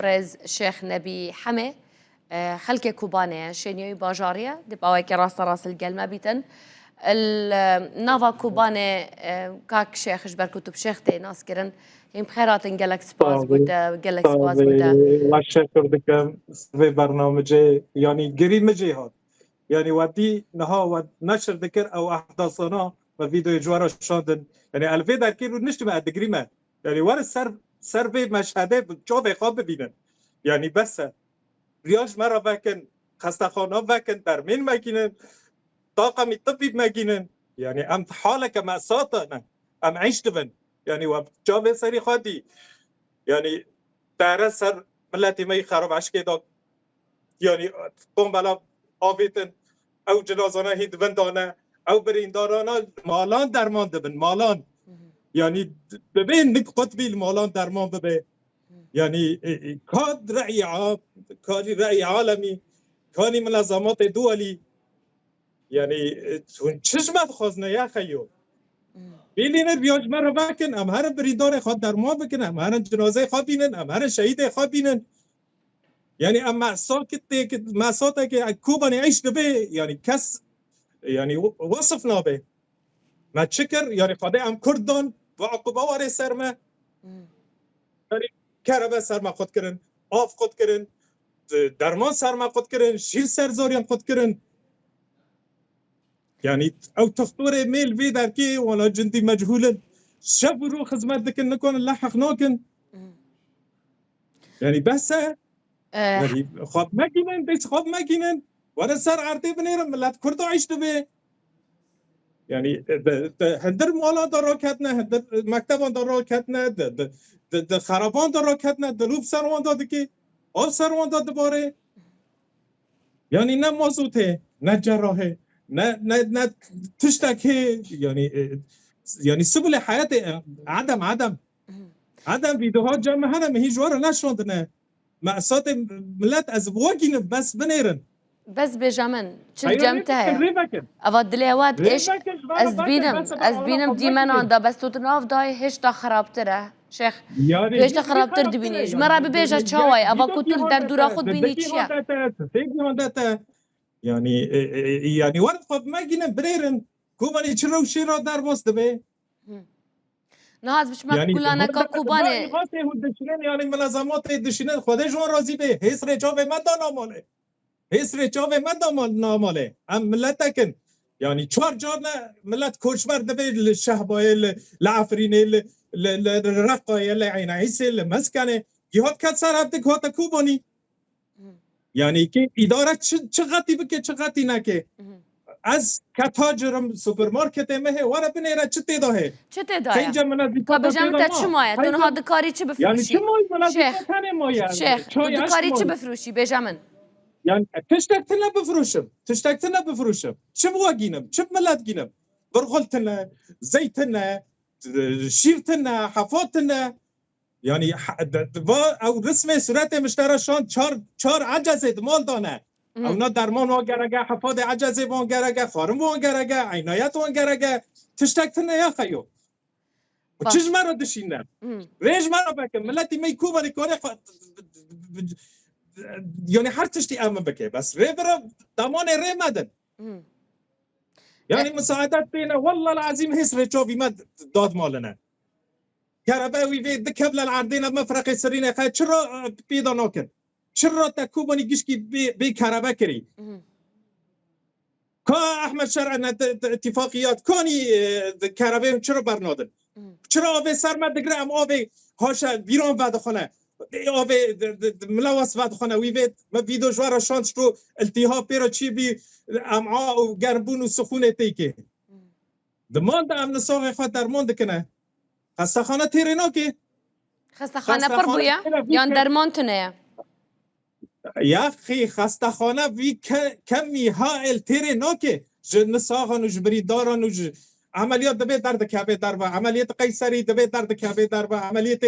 برز شيخ نبي حمي خلك كوبانية شينيوي باجارية دي باويك راس القلمة بيتن النافا كوباني كاك شيخ جبر كتب شيختي ناس كرن هم بخيرات قالك سباز بودا قالك سباز بودا وشكر دكم في برنامج يعني قريب مجيهات يعني ودي نها ود نشر ذكر او احداثنا وفيديو جوارا شاندن يعني الفيديو كيلو نشتم ادغريما يعني ور سر في مشهده جو بخواب ببینن يعني بس ریاش مرا بکن خستخانه بکن ترمین مگینن طاقم الطبي مگینن يعني ام حالك مأساة ام عشت بن يعني وجاب سري خادي يعني تعرف سر ملتي ما يخرب عشكي داك يعني قوم بلا آبيتن او جنازانا هيد بندانا او بريندارانا مالان درمان دبن مالان يعني ببين نك قطبي المالان درمان ببين يعني كاد رأي عام كاد رأي عالمي كاني منظمات دولي يعني چشمت خوزنه یا خیو بینین بیاج مرا بکن ام هر بریدار خود درمان بکن ام هر جنازه خود بینن ام هر شهید خود بینن يعني اما ساكت که کوبا نعيش به يعني کس يعني وصفنا به ما تشكر يعني خدای ام کردان و عقوبه واره سرما يعني کربه سرما خود کرن آف خود کرن درمان سرما خود کرن شیر سرزاریم خود کرن يعني او تخطور ميل في داركي ولا جندي مجهولا شاب رو خدمات دك نكون لاحق نوكن يعني بس يعني خاب ماكينن بس خاب ماكينن ولا صار عرتي بنيرم لا كردو عشت به يعني هندر مولا دراكتنا هندر مكتبان دراكتنا د خرابان دراكتنا دلوب سروان دادكي او سروان داد باره يعني نه موضوعه نه جراحه نه تشتكي يعني سبل حياتي عدم فيديوهات جمع هنا ما هي جوارا نشوندنا مأساة ملات أزبواجين بس بنيرن بس بجمن شل جمتها أفضل لي واد إيش أزبينم ديمان عنده بس تتناف داي هش تخرب ترى شيخ هش تخرب تر دبينيش مرة ببيجا شواي أبا كتر در دورا خود بيني تشيا يعني ورد خب ما جينا بريرن كوباني تشرو شيرا دار وسط به نهاز بش ما كلنا كوباني يعني منظمات دشينه خود جون راضي به هيس رجاب ما داناماله هيس رجاب ما داناماله ام ملتكن يعني چوار جارنا ملت كوشبر دبه الشهبايل العفرين الرقايل عين عيسى المسكنه جهاد كسر هبتك هات كوباني يعني که اداره چقدری بکه چقدری نکه از کتاجرم سوپرمارکت مه وره بنیره چه تعداده چه تعداده که بجمع تا چمایه تو نه دکاری چه بفروشی یعنی چه مای شیخ تو دکاری چه بفروشی بجمع يعني تشتكتنا بفروشم چه بواگینم چه ملت گینم برغلتنا زيتنا شيرتنا حفاتنا يعني او رسم صورت مشترشان چار عجزه مال دانه او نا درمان وانگرگه حفاظ عجزه وانگرگه خارم وانگرگه عنایت وانگرگه تشتکتنه یا خیو و چیز مرا دشینن ریج مرا بکن ملتی می کوبانی کاره يعني هر تشتي امن بكي بس ريبرا دامان ري مدن يعني مساعدات بينا والله العظيم هيس ريتشوفي مد داد مالنا كهرباوي في دكبل العردين مفرق سرينا خا چرا پیدا نکن چرا تکوبانی گشکی بی كهربا كري کا احمد شرعنا اتفاقيات كاني كهربا چرا برنادن چرا آب سرمد دگره ام آب هاشا ویران ودخونه آب ملوث ودخونه ویوید ما ویدیو جوارا شانس رو التهاب پیرا چی بی امعاء و گربون و سخونه تیکه دمان دا امن ساقه خود درمان دکنه خستخانه تیره ناکه خستخانه پر بویا یان درمان تنه یا اخی خستخانه وی کمی هائل تیره ناکه نساخان و جبری داران و عملیات دبه درد کعبه دربا عملیات قیصری دبه درد کعبه دربا عملیات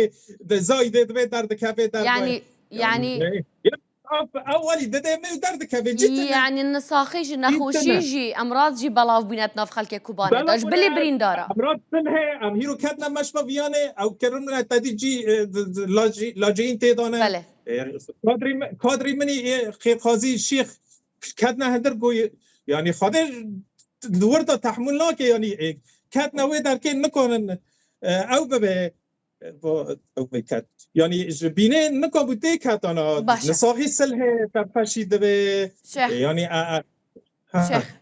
زایده دبه درد کعبه دربا يعني اولی دده می درد کعبه جدا يعني النساخيجي نخوشيجي امراض جي بلاف بيناتنا في خلك كوبانه داش بلي برين دارا امراض سنه ام هيرو كاتنا مشفى فيانه او كرن تدي جي لاجين تيدانه بله کادری منی خیرخوازی شیخ کدنا هندر گوی یعنی خودش دورتا تحمل ناکه یعنی کدنا وی در که نکنن او به او به کد یعنی بینه نکن بوده کدانا نساقی سله تفشید به یعنی شيخ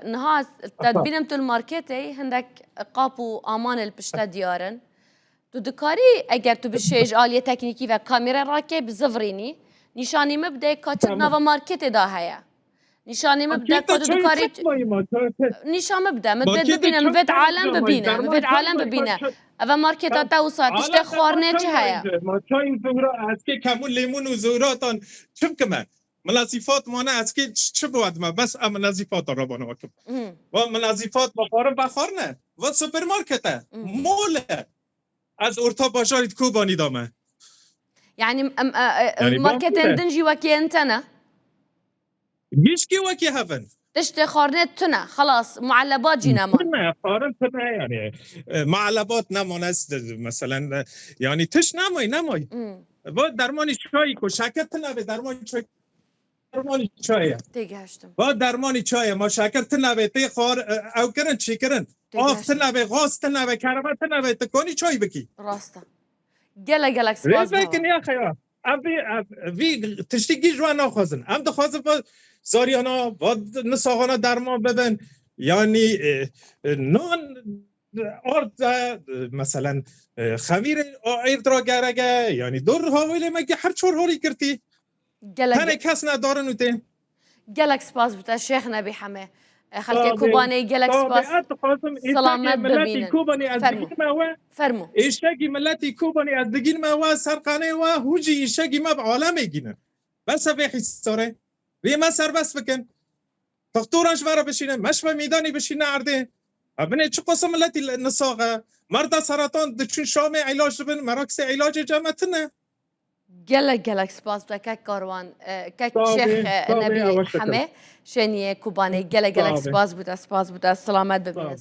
نهار تدبينم تو الماركتي هندك قابو امان البشتا ديارن تو دكاري اگر تو بشيج آلية تكنيكي و كاميرا راكي بزفريني نشاني مبدا كاتشت نافا ماركت دا هيا نشاني مبدا كاتو دكاري نشان مبدا دبينا مفيد عالم ببينا مفيد عالم ببينا اوا ماركت تا وصا بشتا خوارنه چه هيا ما چاين زورا اسكي كمون ليمون وزوراتان چم كمان منظفات مانه از که چه بود ما بس منظفات را بانو وکم و منظفات بخارم بخارنه و سوپرمارکته موله از ارتا باشارید کوبانی دامه يعني ماركت دنجي وكي انتنا گیشکی وکی هفن تشتي خارنت تنا خلاص معلبات جينا ما تنا خارن تنا يعني معلبات نمانست مثلا يعني تش نمای و درمانی چای کو شکت نبه درمانی چای درمانی چایه تيجهشتم با درمانی چایه ما شکر تنبه تی خار او کرن چی کرن آف تنبه غاز تنبه کربه تنبه تکانی چای بکی راستا گلک سپاس ریز بکن یا خیا وی تشتیگی جوان ناخوازن ام دخوازن با زاریانا با نساغانا درمان بدن یعنی نان آرد مثلا خمیر آیر درا گرگه یعنی دور هاویلی مگه هر چور هوری کرتی هنه کس ندارن و تی گلک سپاس بتا شیخ نبی حمه خلق کوبانی گلک سپاس سلامت ببینن فرمو ایشگی ملتی کوبانی از دگین ما و سرقانه و هوجی ایشگی ما بعالمه گینن بس به حساره وی ما سر بس بکن تختورانش ورا بشینه مش به میدانی بشینه عرده ابنه چه قسم ملتی نساقه مرد سرطان دچون شام علاج بن مراکز علاج جمعتنه گلک سپاس بتا که کاروان که شیخ نبی حمه شنیه کوبانی گلک سپاس بتا سلامت ببینن